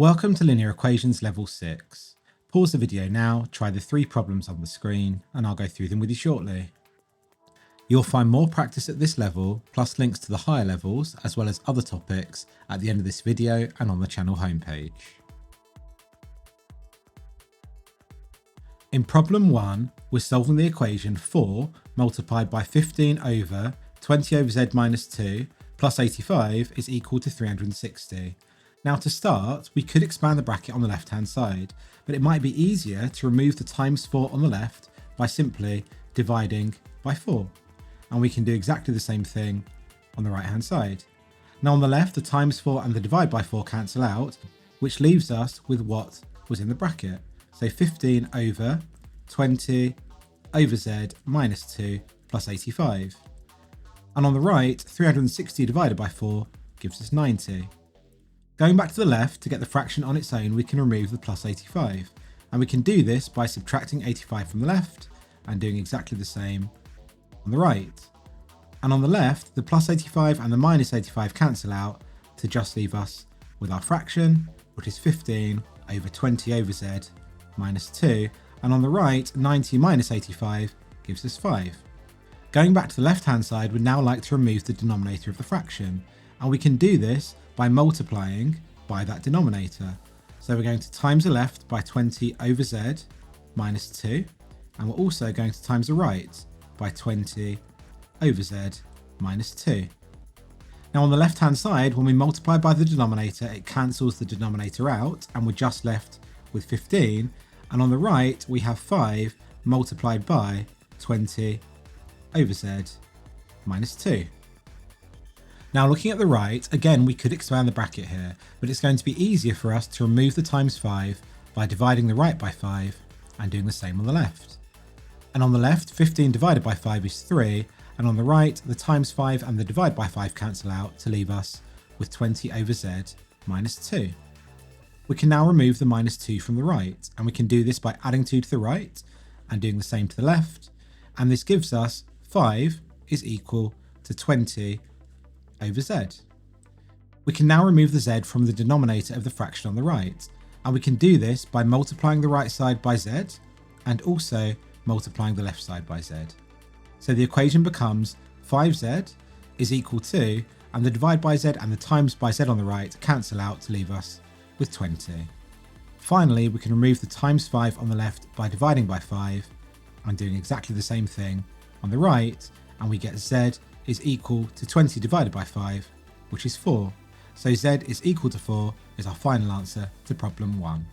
Welcome to Linear Equations Level 6. Pause the video now, try the 3 problems on the screen, and I'll go through them with you shortly. You'll find more practice at this level, plus links to the higher levels, as well as other topics, at the end of this video and on the channel homepage. In problem 1, we're solving the equation 4 multiplied by 15 over 20 over z minus 2 plus 85 is equal to 360. Now to start, we could expand the bracket on the left hand side, but it might be easier to remove the times 4 on the left by simply dividing by 4. And we can do exactly the same thing on the right hand side. Now on the left, the times 4 and the divide by 4 cancel out, which leaves us with what was in the bracket. So 15 over 20 over z minus 2 plus 85. And on the right, 360 divided by 4 gives us 90. Going back to the left, to get the fraction on its own, we can remove the plus 85. And we can do this by subtracting 85 from the left and doing exactly the same on the right. And on the left, the plus 85 and the minus 85 cancel out to just leave us with our fraction, which is 15 over 20 over z minus 2. And on the right, 90 minus 85 gives us 5. Going back to the left-hand side, we'd now like to remove the denominator of the fraction. And we can do this by multiplying by that denominator. So we're going to times the left by 20 over z minus 2, and we're also going to times the right by 20 over z minus 2. Now on the left hand side, when we multiply by the denominator, it cancels the denominator out and we're just left with 15, and on the right we have 5 multiplied by 20 over z minus 2. Now looking at the right, again we could expand the bracket here, but it's going to be easier for us to remove the times 5 by dividing the right by 5 and doing the same on the left. And on the left, 15 divided by 5 is 3, and on the right, the times 5 and the divide by 5 cancel out to leave us with 20 over z minus 2. We can now remove the minus 2 from the right, and we can do this by adding 2 to the right and doing the same to the left, and this gives us 5 is equal to 20 over z. We can now remove the z from the denominator of the fraction on the right, and we can do this by multiplying the right side by z and also multiplying the left side by z. So the equation becomes 5z is equal to, and the divide by z and the times by z on the right cancel out to leave us with 20. Finally, we can remove the times 5 on the left by dividing by 5 and doing exactly the same thing on the right, and we get z is equal to 20 divided by 5, which is 4. So z is equal to 4 is our final answer to problem 1.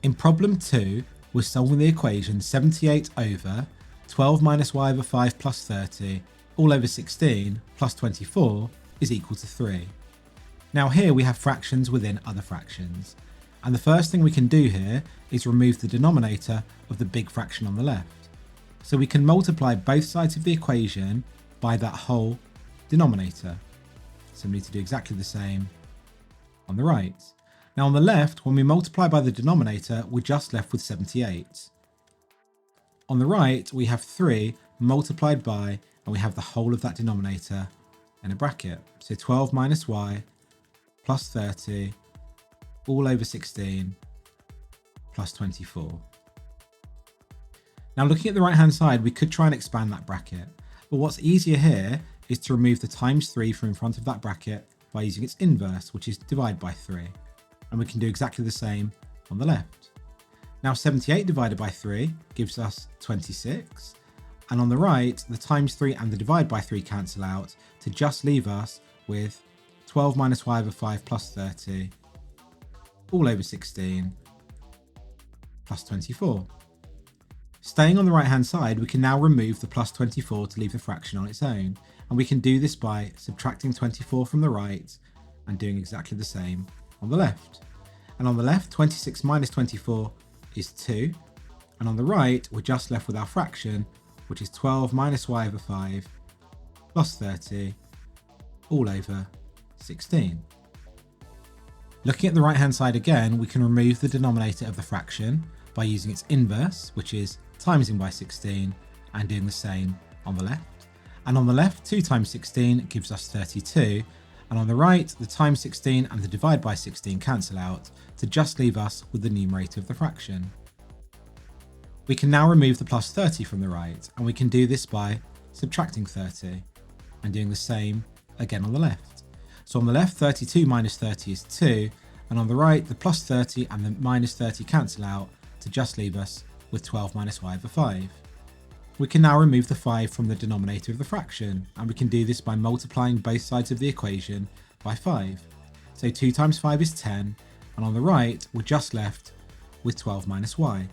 In problem 2, we're solving the equation 78 over 12 minus y over 5 plus 30 all over 16 plus 24 is equal to 3. Now here we have fractions within other fractions. And the first thing we can do here is remove the denominator of the big fraction on the left. So we can multiply both sides of the equation by that whole denominator. So we need to do exactly the same on the right. Now on the left, when we multiply by the denominator, we're just left with 78. On the right, we have 3 multiplied by, and we have the whole of that denominator in a bracket. So 12 minus y plus 30 all over 16 plus 24. Now looking at the right hand side, we could try and expand that bracket, but what's easier here is to remove the times 3 from in front of that bracket by using its inverse, which is divide by 3. And we can do exactly the same on the left. Now 78 divided by 3 gives us 26, and on the right, the times 3 and the divide by 3 cancel out to just leave us with 12 minus y over 5 plus 30 all over 16 plus 24. Staying on the right hand side, we can now remove the plus 24 to leave the fraction on its own, and we can do this by subtracting 24 from the right and doing exactly the same on the left. And on the left, 26 minus 24 is 2, and on the right we're just left with our fraction, which is 12 minus y over 5 plus 30 all over 16. Looking at the right hand side again, we can remove the denominator of the fraction by using its inverse, which is timesing by 16, and doing the same on the left. And on the left, 2 times 16 gives us 32. And on the right, the times 16 and the divide by 16 cancel out to just leave us with the numerator of the fraction. We can now remove the plus 30 from the right, and we can do this by subtracting 30 and doing the same again on the left. So on the left, 32 minus 30 is 2, and on the right, the plus 30 and the minus 30 cancel out to just leave us with 12 minus y over 5. We can now remove the 5 from the denominator of the fraction, and we can do this by multiplying both sides of the equation by 5. So 2 times 5 is 10, and on the right, we're just left with 12 minus y.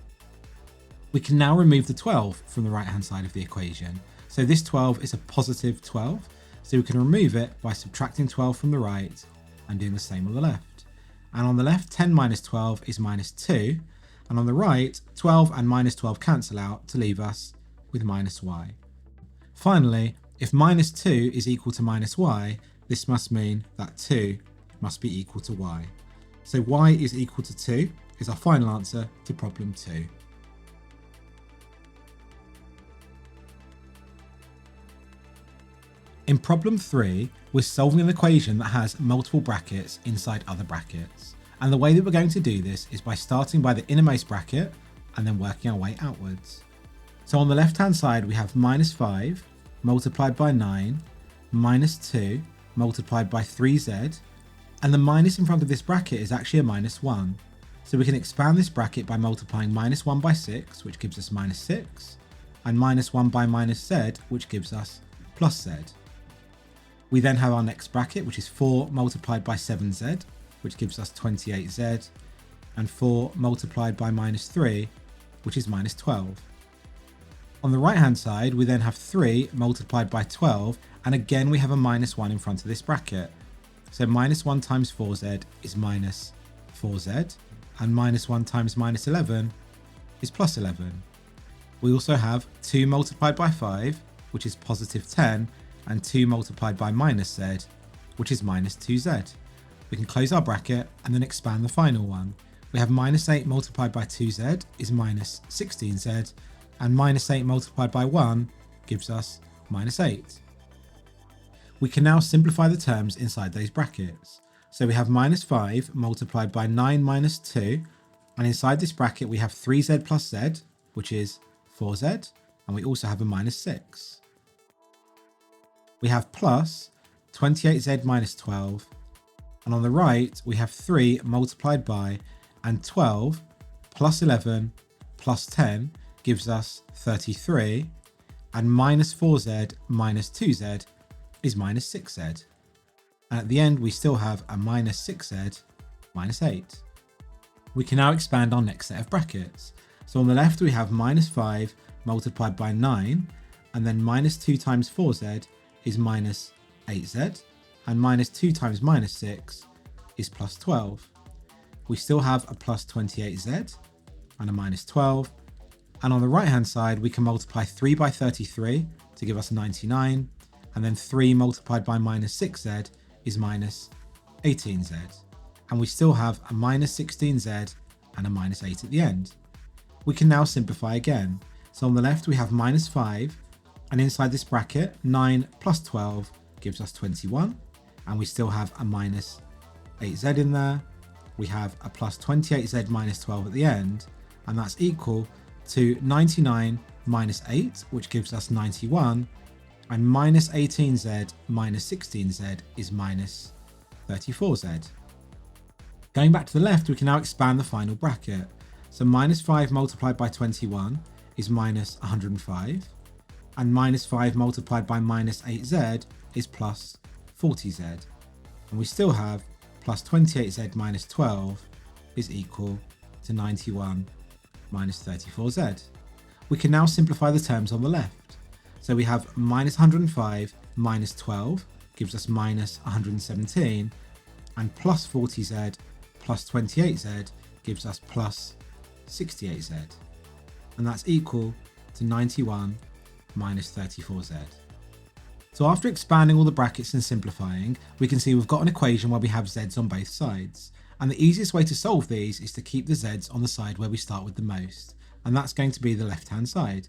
We can now remove the 12 from the right-hand side of the equation. So this 12 is a positive 12, so we can remove it by subtracting 12 from the right and doing the same on the left. And on the left, 10 minus 12 is minus 2, and on the right, 12 and minus 12 cancel out to leave us with minus y. Finally, if minus 2 is equal to minus y, this must mean that 2 must be equal to y. So y is equal to 2 is our final answer to problem 2. In problem 3, we're solving an equation that has multiple brackets inside other brackets. And the way that we're going to do this is by starting by the innermost bracket and then working our way outwards. So on the left hand side we have minus 5 multiplied by 9 minus 2 multiplied by 3z, and the minus in front of this bracket is actually a minus 1. So we can expand this bracket by multiplying minus 1 by 6, which gives us minus 6, and minus 1 by minus z, which gives us plus z. We then have our next bracket, which is 4 multiplied by 7z, which gives us 28z, and 4 multiplied by minus 3, which is minus 12. On the right hand side, we then have 3 multiplied by 12, and again we have a minus 1 in front of this bracket. So minus 1 times 4z is minus 4z, and minus 1 times minus 11 is plus 11. We also have 2 multiplied by 5, which is positive 10, and 2 multiplied by minus z, which is minus 2z. We can close our bracket and then expand the final one. We have minus 8 multiplied by 2z is minus 16z, and minus 8 multiplied by 1 gives us minus 8. We can now simplify the terms inside those brackets. So we have minus 5 multiplied by 9 minus 2, and inside this bracket we have 3z plus z, which is 4z, and we also have a minus 6. We have plus 28z minus 12, and on the right we have 3 multiplied by and 12 plus 11 plus 10 gives us 33, and minus 4z minus 2z is minus 6z. And at the end we still have a minus 6z minus 8. We can now expand our next set of brackets. So on the left we have minus 5 multiplied by 9, and then minus 2 times 4z is minus 8z, and minus 2 times minus 6 is plus 12. We still have a plus 28z and a minus 12, and on the right hand side we can multiply 3 by 33 to give us 99, and then 3 multiplied by minus 6z is minus 18z, and we still have a minus 16z and a minus 8 at the end. We can now simplify again. So on the left we have minus 5, and inside this bracket 9 plus 12 gives us 21, and we still have a minus 8z in there. We have a plus 28z minus 12 at the end, and that's equal to 99 minus 8, which gives us 91, and minus 18z minus 16z is minus 34z. Going back to the left, we can now expand the final bracket. So minus 5 multiplied by 21 is minus 105, and minus 5 multiplied by minus 8z is plus 40z, and we still have plus 28z minus 12 is equal to 91 minus 34z. We can now simplify the terms on the left. So we have minus 105 minus 12 gives us minus 117, and plus 40z plus 28z gives us plus 68z, and that's equal to 91 minus 34z. So after expanding all the brackets and simplifying, we can see we've got an equation where we have z's on both sides. And the easiest way to solve these is to keep the z's on the side where we start with the most, and that's going to be the left hand side.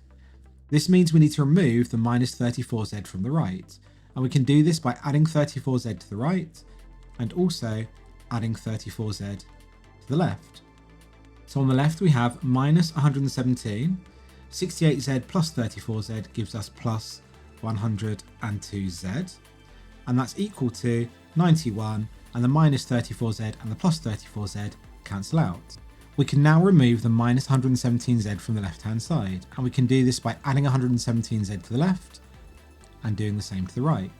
This means we need to remove the minus 34z from the right, and we can do this by adding 34z to the right and also adding 34z to the left. So on the left we have minus 117, 68z plus 34z gives us plus 102z, and that's equal to 91, and the minus 34z and the plus 34z cancel out. We can now remove the minus 117z from the left hand side, and we can do this by adding 117z to the left and doing the same to the right.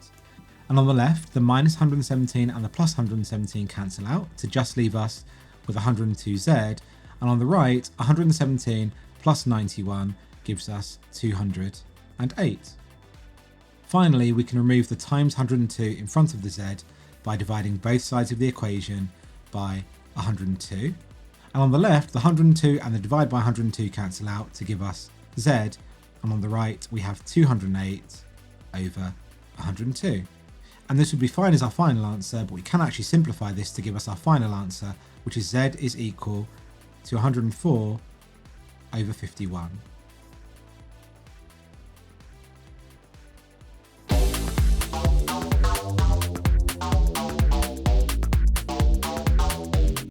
And on the left, the minus 117 and the plus 117 cancel out to just leave us with 102z, and on the right, 117 plus 91 gives us 208. Finally, we can remove the times 102 in front of the z by dividing both sides of the equation by 102. And on the left, the 102 and the divide by 102 cancel out to give us z, and on the right we have 208 over 102. And this would be fine as our final answer, but we can actually simplify this to give us our final answer, which is z is equal to 104 over 51.